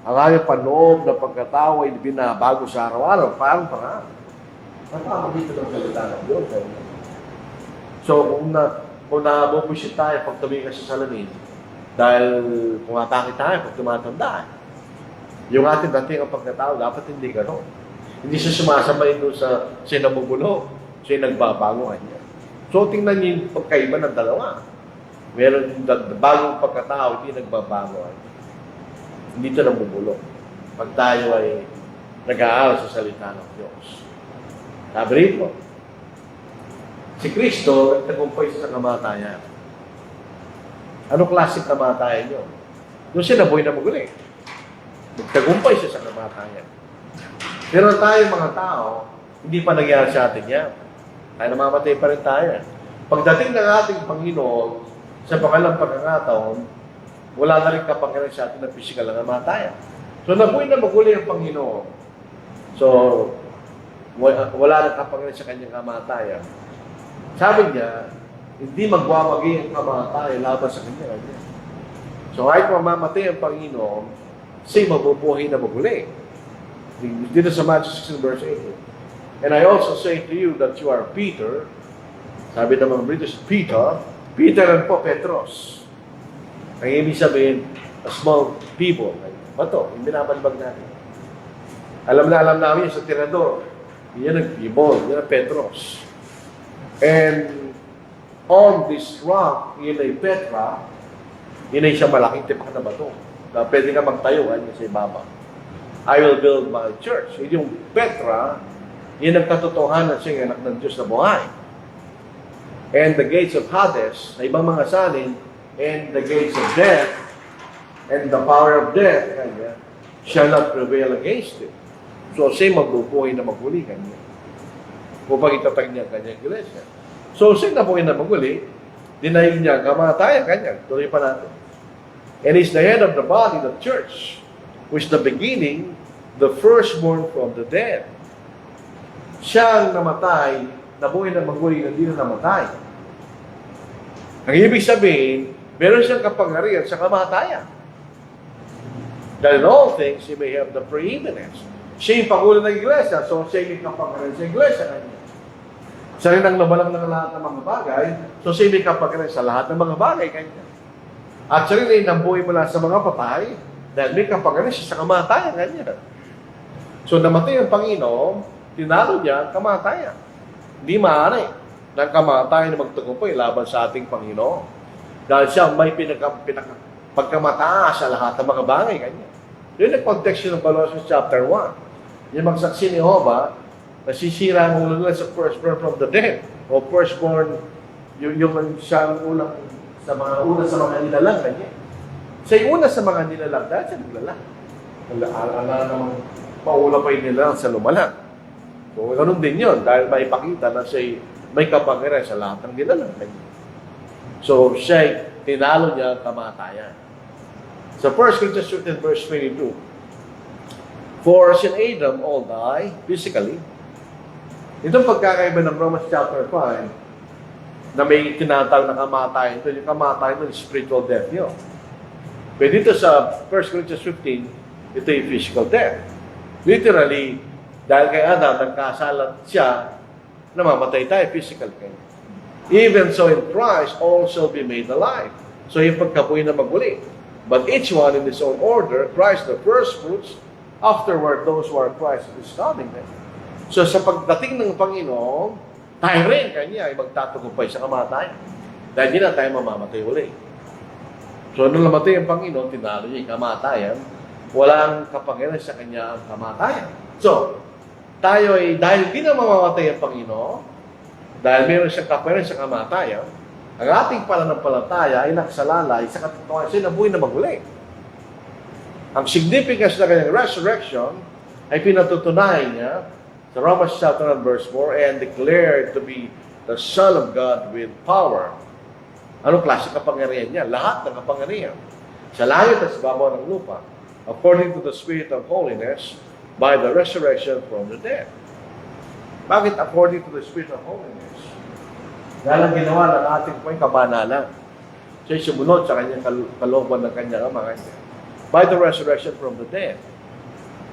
ang aming panloob na pagkatao ay binabago sa araw-araw, parang parang. Natama dito ng salita ng Diyos. So, kung nabubusit tayo pag tumingin sa salamin, dahil pumatake tayo pag tumatanda, yung ating dating ang pagkatao, dapat hindi gano'n. Hindi siya sumasabay doon sa sinabubulok. Siya nagbabagoan niya. So, tingnan niyo yung pagkaiba ng dalawa. Meron yung bagong pagkatao, hindi nagbabagoan. Hindi ito nabubulok. Pag tayo ay nag-aaral sa salita ng Diyos. Sabi rito, si Kristo nagtagumpay sa kamatayan. Ano klaseng kamatayan yun? Doon siya nabuhay na maguli. Nagtagumpay siya sa kamatayan. Pero tayo mga tao, hindi pa nangyari sa atin yan. Tayo namamatay pa rin tayo. Pagdating ng ating Panginoon, sa pakalang pagkakataon, wala na rin kapangyarihan sa atin ng physical na namatayan. So, nabuhay na maguli ang Panginoon. So, wala na kapangyarihan sa kanyang kamatayan. Sabi niya, hindi magwawagi ang kamatayan laban sa kanya. So, kahit mamamatay ang Panginoon, siya'y mabubuhay na maguli. Dito sa Matthew 16 verse 18. And I also say to you that you are Peter. Sabi naman British, Peter and po Petros. Ang ibig sabihin, a small people. Bato, yung binabalbag natin. Alam namin sa tirador. Yan ang people, yan ang Petros. And on this rock, yun ay Petra, yun ay siya malaking tipak na bato. Na pwede ka magtayo, yan sa ibaba. I will build my church. Yung Petra, yun ang katotohanan siya anak ng Diyos na buhay. And the gates of Hades, na ibang mga salin, and the gates of death, and the power of death, kanya, shall not prevail against it. So, siya magbubuhay na maguli kanya. Upang itatag niya kanyang iglesia. So, siya nabuhay na maguli, dinayin niya kamatayan kanya. Tuloy pa natin. And is the head of the body, the church, which the beginning, the firstborn from the dead. Siya ang namatay, nabuhay na maguli, hindi na namatay. Ang ibig sabihin, meron siyang kapangyarihan sa kamatayan. That in all things, he may have the preeminence. Siya yung pangulo ng iglesia, so siya yung kapangyarihan sa iglesia kanya. Siya rin ang labalang ng lahat ng mga bagay, so siya yung kapangyarihan sa lahat ng mga bagay kanya. At siya rin ay nabuhay mula sa mga patay, dahil may kapangyarihan siya sa kamatayan kanya. So namatay ang Panginoon, tinalo niya ang kamatayan. Hindi maaari ng kamatayan na magtagumpay laban sa ating Panginoon. Dahil siya may pagkamataas sa lahat ng mga bagay kanya. Yun ang context ng Colossians chapter 1. Yung magsaksi ni Jehovah, nasisira ang ulo nila sa firstborn from the dead. O firstborn, yung siya ang unang sa mga nilalang kanya. Siya yung una sa mga nilalang dahil siya naglalang. Ala namang maula pa yung nilalang sa lumalang. So, ganun din yun dahil may pakita na siya may kapangyarihan sa lahat ng nilalang kanya. So, siya tinalo niya ang kamatayan. Sa 1 Corinthians 15 verse 22, for as in Adam all die physically, itong pagkakaiba ng Romans chapter 5, na may tinatawag na kamatayan, ito yung kamatayan ng spiritual death yun. Pero dito sa 1 Corinthians 15, ito yung physical death. Literally, dahil kay Adam, nagkasalat siya, namamatay tayo physical kanya. Even so in Christ, all shall be made alive. So yung pagkabuhay na maguli. But each one in his own order, Christ the first fruits, afterward those who are Christ is coming. So sa pagdating ng Panginoon, tayo rin kanya ay magtatagumpay sa kamatayan. Dahil hindi na tayo mamamatay uli. So nung namatay ang Panginoon, tinalo niya yung kamatayan, walang kapangyarihan sa kanya ang kamatayan. So, tayo ay, dahil hindi na mamamatay ang Panginoon, dahil meron siyang kapangyarihan sa kamatayan, ang ating pananampalataya ay nakasalalay sa katotohanan siya na buhay na maguli. Ang significance ng kanyang resurrection ay pinatutunayan niya sa Romans chapter 1 verse 4 and declared to be the Son of God with power. Anong klase kapangyarihan niya? Lahat ng kapangyarihan. Sa langit at sa babaw ng lupa, according to the Spirit of holiness, by the resurrection from the dead. Bakit according to the Spirit of holiness? Dahil ang ginawa ng ating po yung kabanalan. Siya'y sumunod sa kanyang kalooban ng kanyang ama kanya. By the resurrection from the dead.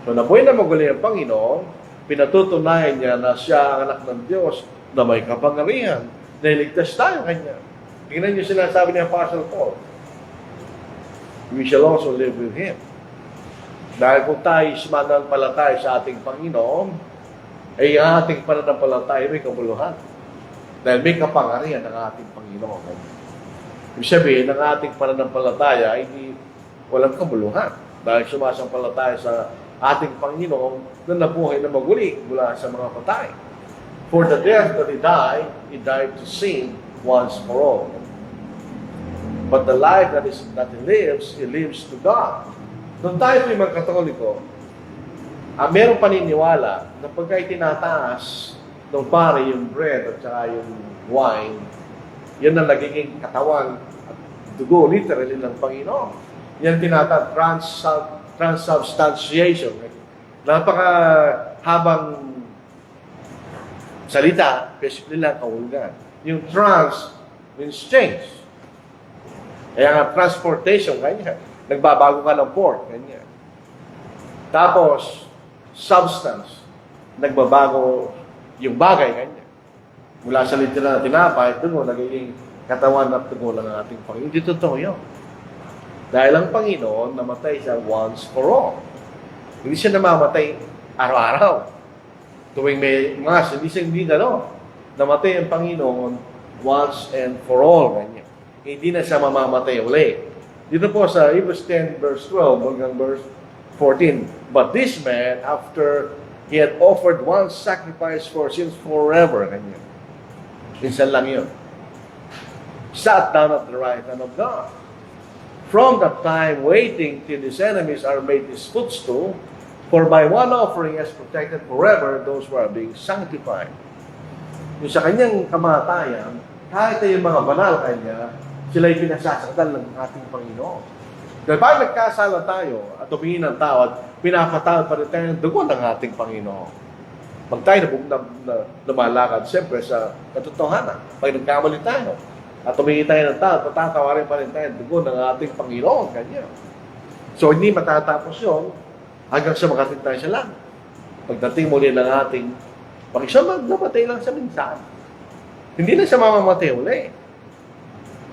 So nabuhay na maguli ang Panginoon, pinatutunayan niya na siya ang anak ng Diyos na may kapangyarihan. Nailigtas tayo kanya. Tingnan niyo sinasabi ni Apostle Paul. We shall also live with Him. Dahil kung tayo sumananampalataya sa ating Panginoon, ay ang ating pananampalataya may kabuluhan. Dahil may kapangyarihan ng ating Panginoon. Ibig sabihin, ang ating pananampalataya ay walang kabuluhan. Dahil sumasampalataya sa ating Panginoon na nabuhay na maguli mula sa mga patay. For the death that He died to sin once for all. But the life that He lives to God. Nung tayo po yung mga Katoliko, merong paniniwala na pagka itinataas ng pare yung bread at saka yung wine, yan ang nagiging katawan at dugo, literally, ng Panginoon. Yan tinatawag transubstantiation. Napakahabang salita, basically lang kahulugan. Yung trans means change. Kaya nga transportation, kanya. Nagbabago ka ng port, kanya. Tapos, substance, nagbabago yung bagay, kanya. Mula sa literal na tinapay, dugo, nagiging katawan at dugo ng ating Panginoon. Hindi totoo yun. Dahil ang Panginoon, namatay siya once for all. Hindi siya namamatay araw-araw. Tuwing may mas, hindi gano'n. Namatay ang Panginoon once and for all. Ganyan. Hindi na siya mamamatay uli. Dito po sa Hebrews 10 verse 12 hanggang verse 14. But this man, after he had offered one sacrifice for sins forever, ganyan. Minsan lang yun. Sat down at the right hand of God. From that time, waiting till his enemies are made his footstool, for by one offering has protected forever those who are being sanctified. Yung sa kanyang kamatayan, kahit ay yung mga banal kanya, sila'y pinasasakdal ng ating Panginoon. Dahil pag nagkasala tayo at humingi ng tawad, pinapatawad pa rin tayo ng dugo ng ating Panginoon. Pag tayo lumalakad, siyempre sa katotohanan, pag nagkamali tayo, at humingi tayo ng tawad, patatawarin pa rin tayo ng dugo ng ating Panginoon. Kanya. So, hindi matatapos yun hanggang sa makating tayo sa langit. Pagdating muli ng ating pag siya namatay lang sa minsan, hindi na siya mamamatay uli.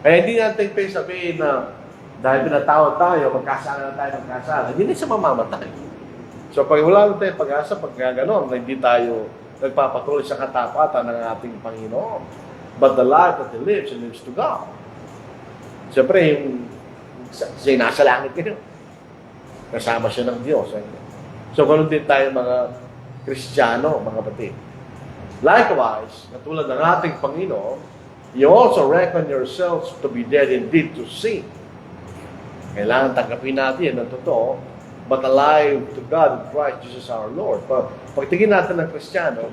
Kaya hindi natin sabihin na dahil pinatawad tayo, magkasala na tayo, hindi na siya mamamatay. So pag wala na tayong pag-asa, pag gano'n, na hindi tayo nagpapatuloy sa katapatan ng ating Panginoon. But the life that He lives to God. Siyempre, siya nasa langit kayo. Kasama siya ng Diyos. So gano'n din tayo mga Kristiyano, mga batid. Likewise, katulad ng ating Panginoon, you also reckon yourselves to be dead indeed to sin. Kailangan tanggapin natin ang totoo, but alive to God in Christ Jesus our Lord. Pagtingin natin ng Kristiyano,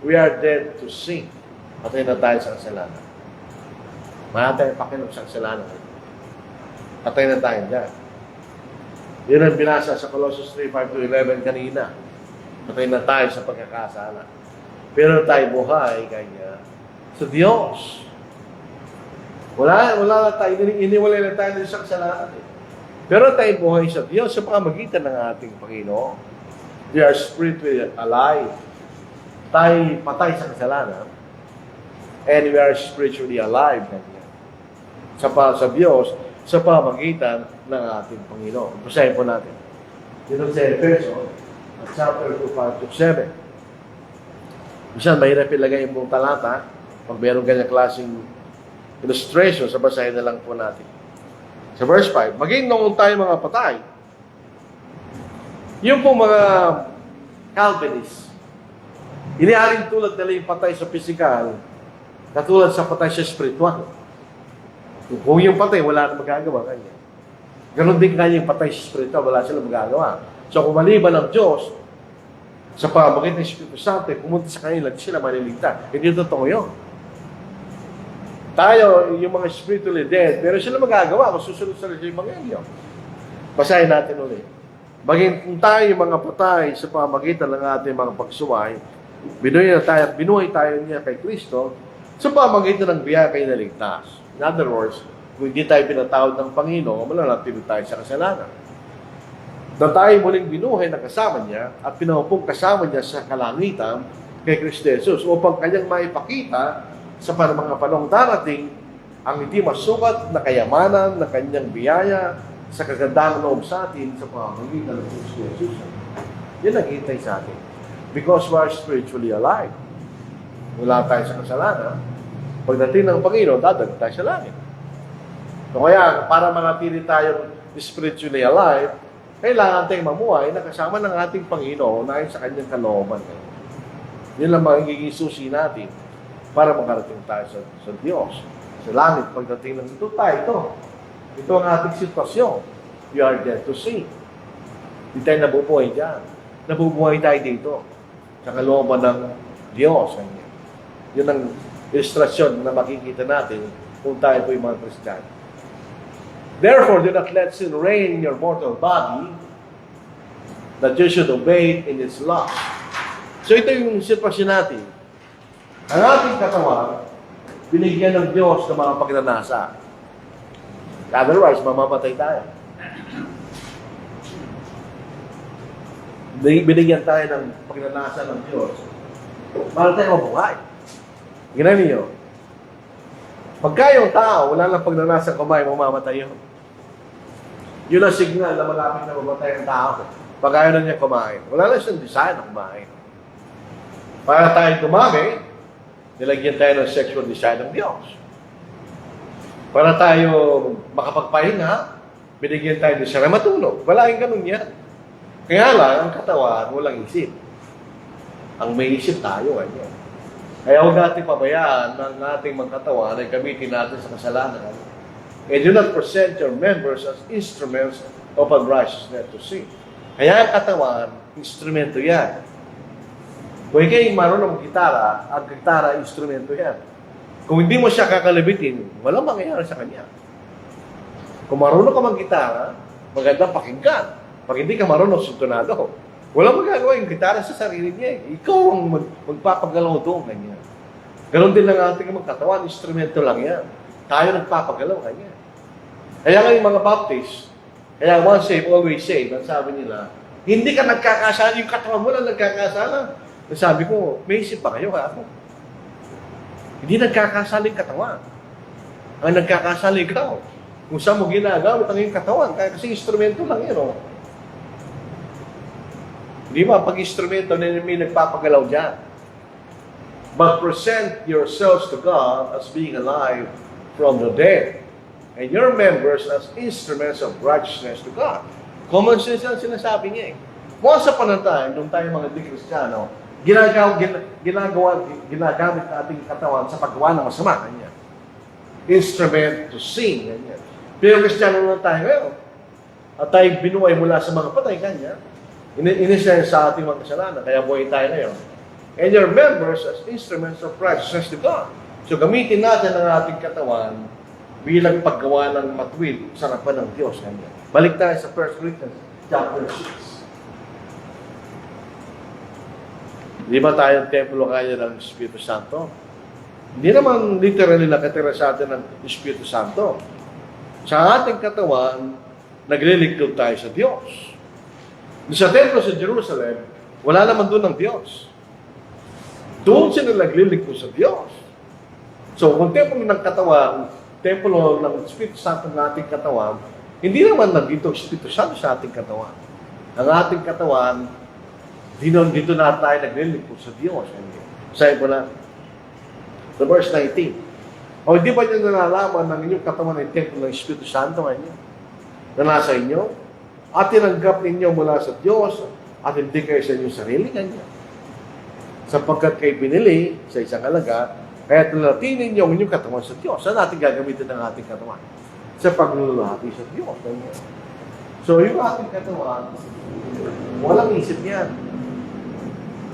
we are dead to sin. Patay na tayo sa kasalanan. Wala tayong pakinom sa kasalanan. Patay na tayo dyan. Yun ang binasa sa Colossians 3:5-11 kanina. Patay na tayo sa pagkakasala. Pero tayo buhay kanya sa Diyos. Wala na tayo, iniwalay na tayo sa kasalanan. Pero tayo buhay sa Diyos sa pamamagitan ng ating Panginoon. We are spiritually alive. Tayo patay sa kasalanan. And we are spiritually alive kanya. Sa Diyos, sa pamamagitan ng ating Panginoon. Basahin po natin. Dito sa Efeso, chapter 2:5-7. Minsan, mahirap ilagay yung buong talata. Pag mayroong ganyang klaseng illustration, sa basahin na lang po natin. Sa verse 5, maging noong tayo mga patay, yung po mga Calvinists, iniaring tulad nila yung patay sa physical, katulad sa patay sa spiritual. Kung yung patay, wala na magagawa kanya. Ganon din kanya yung patay sa spiritual, wala sila magagawa. So kung maliban ng Diyos, sa pamamagitan ng Espiritu Santo, pumunta sa kanila, sila maliligtas. Hindi totoo yun. Tayo, yung mga spiritually dead, pero sila magagawa kung susunod sa Evangelyo. Basahin natin ulit. Maging kung tayo yung mga patay sa pamamagitan ng ating mga pagsuway, binuhay tayo niya kay Kristo, sa pamamagitan ng biyaya kayo naligtas. In other words, kung hindi tayo pinatawad ng Panginoon, mananatili tayo sa kasalanan. Na tayo muling binuhay na kasama niya at pinaupong kasama niya sa kalangitan kay Kristo Jesus upang kanyang maipakita sa mga panahong darating ang hindi masukat na kayamanan ng kanyang biyaya sa kagandang loob sa atin sa pamamagitan ng Kristo Jesus. Yan ang hintay sa atin. Because we are spiritually alive. Wala tayo sa kasalanan. Pagdating ng Panginoon, dadag tayo sa langit. So kaya, para manatili tayong spiritually alive, kailangan tayong mamuhay na kasama ng ating Panginoon ayon sa kanyang kalooban. Yun lang magiging susi natin para makarating tayo sa Diyos. Sa langit, pagdating ng ito tayo, ito ang ating sitwasyon. We are dead to sin. Hindi tayo nabubuhay dyan. Nabubuhay tayo dito sa kalooban ng Diyos. Yun ang ilustrasyon na makikita natin kung tayo po yung mga Kristiyano. Therefore, do not let sin reign in your mortal body, that you should obey it in its lust. So ito yung sitwasyon natin. Ang ating katawan, binigyan ng Diyos ng mga pagnanasa. Otherwise, mamamatay tayo. Binigyan tayo ng pagnanasa ng Diyos. Para tayo mabuhay. Ginawa niyo. Pagka yung tao, wala lang pagnanasa kumain, mamamatay yun. Yun ang signal na malapit na mamatay ang tao. Pag ayaw na niya kumain. Wala lang siyang design na kumain. Para tayo dumami, nilagyan tayo ng sexual design ng Diyos. Para tayo makapagpahinga, binigyan tayo ng siya na matulog. Wala yung ganun yan. Kaya lang, ang katawan, walang isip. Ang may isip tayo, ganyan. Kaya huwag natin pabayaan ng ating mga katawan ay gamitin natin sa kasalanan. And do not present your members as instruments of unrighteousness to sin. Kaya ang katawan, instrumento yan. Kung ikay marunong mag-gitara, ang gitara, instrumento yan. Kung hindi mo siya kakalabitin, walang mangyayari sa kanya. Kung marunong ka mag-gitara, magandang pakinggan. Pag hindi ka marunong, sintonado. Walang magagawa yung gitara sa sarili niya. Ikaw ang magpapagalaw doon, ganyan. Ganon din lang ating mga katawan, instrumento lang yan. Tayo nagpapagalaw, ganyan. Kaya nga yung mga Baptist, kaya once saved, always saved, ang sabi nila, hindi ka nagkakasala, yung katawan mo lang nagkakasala. Sabi ko, may isip pa kayo, ha? Hindi nagkakasala yung katawan. Ang nagkakasala ikaw. Kung saan mo ginagamit ang iyong katawan, kasi instrumento lang yun, oh. Di ba? Pag instrumento na may nagpapagalaw dyan. But present yourselves to God as being alive from the dead, and your members as instruments of righteousness to God. Common sense lang sinasabi niya eh. Once upon a time, nung tayo mga di-Kristiyano, ginagamit nating katawan sa paggawa ng masama. Kanya. Instrument to sin. Kanya. Pero Kristiyano lang tayo ngayon. At tayo binuhay mula sa mga patay. Kanya. Inisaya sa ating mga kasalanan. Kaya buhay tayo ngayon. And your members as instruments of righteousness to God. So gamitin natin ang ating katawan bilang paggawa ng matuwid sa harapan ng Diyos. Kanya. Balik tayo sa 1 Corinthians chapter 6. Di ba tayong templo kaya ng Espiritu Santo? Hindi naman literally nakatira sa atin ng Espiritu Santo. Sa ating katawan, naglilingkod tayo sa Diyos. Sa templo sa Jerusalem, wala naman doon ng Diyos. Doon sila naglilingkod sa Diyos. So, kung templo ng katawan, templo ng Espiritu Santo ng ating katawan, hindi naman nandito Espiritu Santo sa ating katawan. Ang ating katawan, dito na tayo naglilingkod sa Diyos. Sabi ko na, sa verse 19, o hindi ba niyo nalalaman ng inyong katawan ay templo ng Espiritu Santo ngayon? Na nasa inyo? At tinanggap ninyo mula sa Diyos at hindi kayo sa inyong sarili ganyan. Sapagkat kayo binili sa isang halaga, kaya tinatinin ninyo ang inyong katawan sa Diyos. Saan natin gagamitin ang ating katawan? Sa paglulahati sa Diyos. Ganyan. So, yung ating katawan, walang isip yan.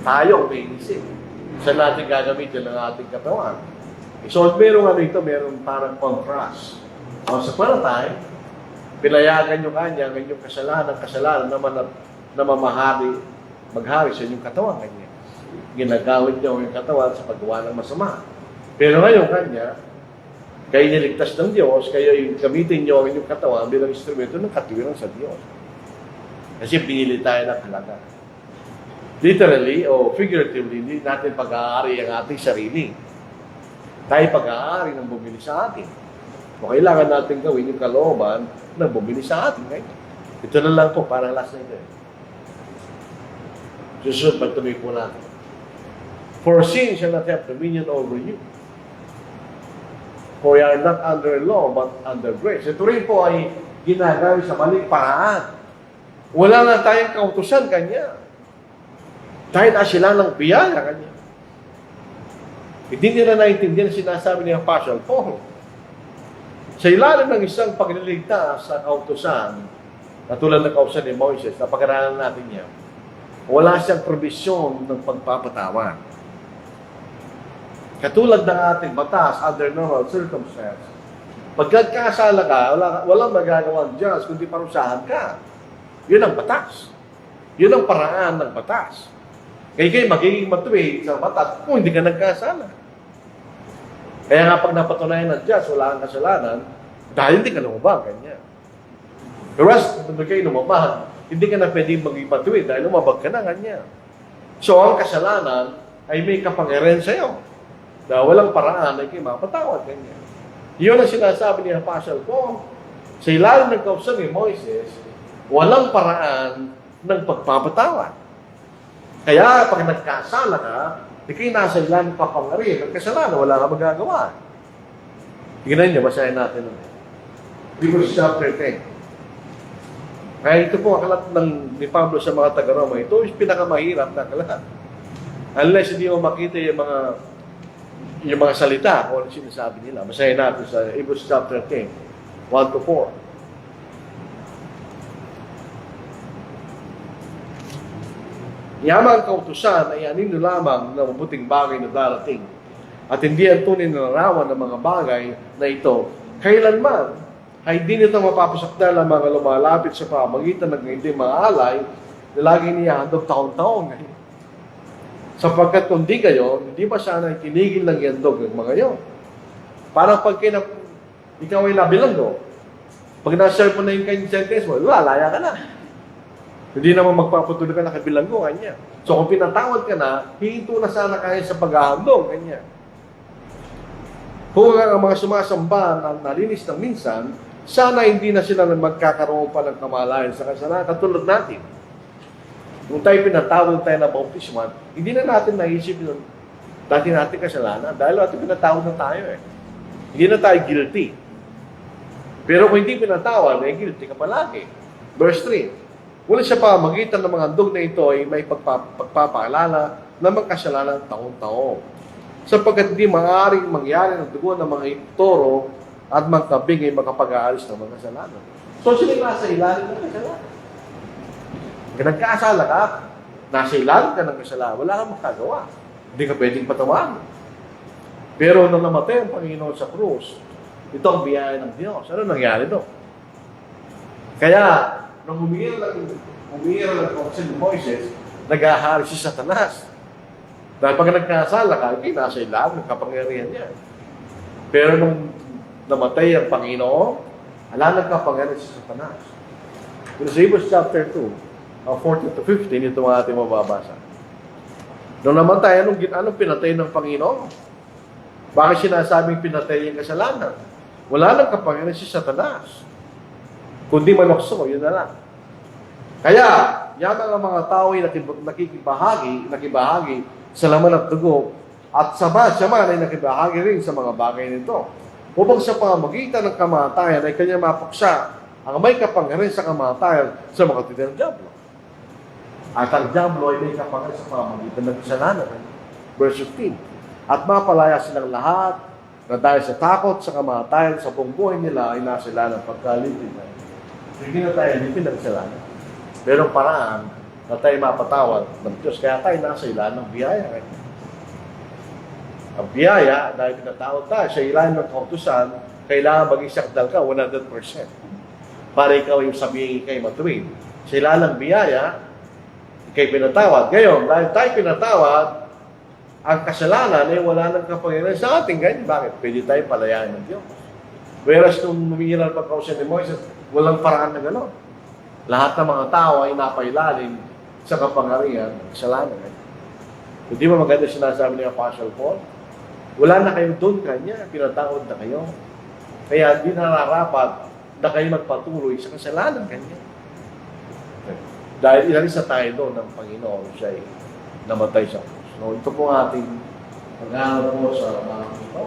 Tayo may isip. Saan natin gagamitin ang ating katawan? So, merong parang contrast. O, sa palatay, pinayagan nyo kanya ng inyong kasalanan naman na maghari sa inyong katawan kanya. Ginagawin nyo yung katawan sa paggawa ng masama. Pero ngayon kanya, kayo niligtas ng Diyos, kayo yung gamitin nyo ang inyong katawan bilang instrumento ng katuwiran sa Diyos. Kasi pinili tayo ng halaga. Literally o figuratively, hindi natin pag-aari ang ating sarili. Tayo pag-aari ng bumili sa atin. O kailangan natin gawin yung kalooban na bumili sa atin. Right? Ito na lang po, parang last na ito. Susunod, pagtuloy po natin. For sin shall not have dominion over you. For you are not under law, but under grace. Ito rin po ay ginagawin sa maling paraan. Wala na tayong kautusan kanya. Tayo na sila ng biyaya kanya. Hindi nila naintindihan sinasabi ni Apostle Paul. Sa ilalim ng isang pagliligtas sa kautusan, katulad ng kautusan ni Moises, napag-aralan natin niya, wala siyang probisyon ng pagpapatawad. Katulad ng ating batas under normal circumstances, pagkakasala ka, walang magagawang Diyos kundi parusahan ka. Yun ang batas. Yun ang paraan ng batas. Kaya magiging matuwid sa batas kung hindi ka nagkasala. Kaya nga pag napatunayan ng Diyos, wala kang kasalanan, dahil hindi ka lumabang, kanya. Pero kung kayo lumabang, hindi ka na pwedeng maging matuwid dahil lumabag ka na, kanya. So ang kasalanan ay may kapangyarihan sa iyo. Dahil walang paraan ay kayo mapatawad, kanya. Yun ang sinasabi ni Apostle Paul. Sa ilalim ng kautusan ni Moises, walang paraan ng pagpapatawad. Kaya pag nagkasala ka, di kayo nasa ilang kapangyarihan ng kasalanan, wala ka magagawa. Tingnan niyo, basahin natin. Hebrews chapter 10. Kaya ito po akalat ni Pablo sa mga taga-Roma, ito is pinakamahirap na akalat. Unless hindi mo makita yung mga salita kung ano sinasabi nila. Basahin natin sa Hebrews chapter 10, 1 to 4. Yamang kautusan ay anino lamang na mabuting bagay na darating at hindi ang tunay na larawan ng mga bagay na ito kailanman ay di nito mapapasakdal ang mga lumalapit sa pamagitan ng hindi mga alay na lagi niya handog taon-taon. Sapagkat kung di kayo, hindi ba sana tinigil ng yandog ng mga yon? Parang pag ikaw ay nabilanggo, pag na-serve mo na yung kanyang sentence mo, lalaya ka na. Hindi naman magpapatuloy ka na kabilanggo, kanya. So kung pinatawad ka na, hihinto na sana kayo sa paghahandog, kanya. Kung ang mga sumasamba na nalinis ng minsan, sana hindi na sila magkakaroon pa ng kamalayan sa kasalanan, katulad natin. Kung tayo pinatawad tayo na bautisman, hindi na natin naisip yun dati natin kasalanan. Dahil natin pinatawad na tayo eh. Hindi na tayo guilty. Pero kung hindi pinatawad, eh guilty ka palagi. Verse 3. Wala siya pa, magitan ng mga handog na ito ay may pagpapaalala ng mga kasalanan taon-taon. Sapagkat hindi maaaring mangyari ng dugo ng mga toro at mga kabing ay makapag-aalis ng mga kasalanan. So sila nasa ilalim ng kasalanan. Kung nagkasala ka, nasa ilalim ka ng kasalanan, wala kang makagawa. Hindi ka pwedeng patawarin. Pero nung namatay ang Panginoon sa krus, ito ang biyaya ng Diyos. Ano nangyari doon? Kaya, nung humiral ng kautusan ni Moises, nag-ahari si Satanas. Dahil pag nagkasala ka, hindi nasa ilalim ng kapangyarihan niya. Pero nung namatay ang Panginoon, wala nagkapangyarihan si Satanas. In Hebrews chapter 2, 14 to 15, ito ang ating mababasa. Nung namatay, anong pinatay ng Panginoon? Bakit sinasabing pinatay yung kasalanan? Wala nang kapangyarihan si Satanas. Kundi manokso, yun na lang. Kaya, yan ang mga tao ay nakibahagi sa laman at dugo, at siya man ay nakibahagi rin sa mga bagay nito. Upang sa pamamagitan ng kamatayan ay kanya mapuksa ang may kapangyarihan sa kamatayan sa mga titirang diablo. At ang diablo ay may kapangyarihan sa pamamagitan ng kasalanan. Verse 15. At mapalaya silang lahat na dahil sa takot sa kamatayan sa buong buhay nila ay nasa sila ng pagkalipin. Hindi na tayo lipin ng kasalanan. Pero paraan na tayo mapatawad ng Diyos. Kaya tayo nasa ilalim ng biyaya. Ang biyaya, dahil pinatawad tayo sa ilalim ng kautusan, kailangan maging sakdal ka 100%. Para ikaw yung sabihin kay matuwid. Sa ilalim ng biyaya, ikay pinatawad. Ngayon, dahil tayo pinatawad, ang kasalanan ay wala nang kapangyarihan sa ating ganyan. Bakit? Pwede tayo palayain ng Diyos. Whereas nung humingi ng pagkausan ni Moises, walang paraan na gano'n. Lahat ng mga tao ay napailalim sa kapangyarihan ng kasalanan. Hindi ba maganda sinasabi ni Apostle Paul? Wala na kayo doon kanya, pinatawad na kayo. Kaya hindi nararapat na kayo magpatuloy sa kasalanan kanya. Dahil ilalis na tayo doon ng Panginoon, siya ay namatay sa krus. So ito po ating pag-aaral po sa mga ito.